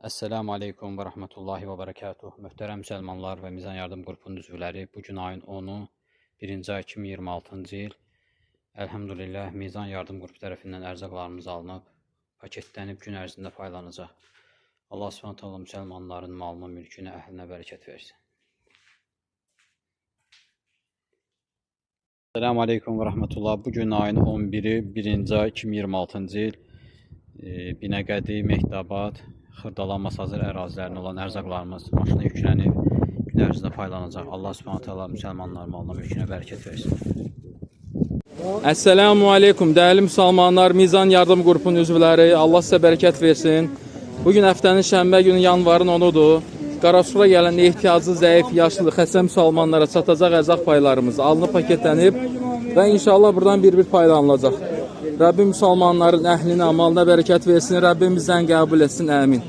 Esselamu Aleyküm və Rəhmətullahi və Bərəkatuh. Möhtərəm müsəlmanlar və Mizan Yardım Qrupunun üzvləri, bugün ayın 10-u, 1-ci ay 2026-cı il. Əlhəmdülillah, Mizan Yardım Qrupu tərəfindən ərzaqlarımız alınıb, paketlənib gün ərzində paylanacaq. Allah Subhanahu müsəlmanların malına, mülkünə, əhlinə bərəkət versin. Esselamu Aleyküm və Rəhmətullah. Bugün ayın 11-i, 1-ci ay 2026-cı il. Binəqədi, Mehdabad, Xırdalanmaz hazır ərazilərində olan ərzaqlarımız maşına yüklənib, gün ərzində paylanacaq. Allah Subhanahu müsəlmanların malına, mülkünə bərəkət versin. Esselamu Aleyküm, dəyərli müsəlmanlar, Mizan Yardım Qrupunun üzvləri, Allah sizə bərəkət versin. Bugün həftənin şənbə günü, yanvarın 10-udur. Qarasura gələn ehtiyacı zəif, yaşlı, xəstə müsəlmanlara çatacaq ərzaq paylarımız alınıb, paketlənib və inşallah buradan bir-bir paylanılacaq. Rəbbim müsəlmanların əhlinə, amalına bərəkət versin, Rəbbim bizdən qəbul etsin, əmin.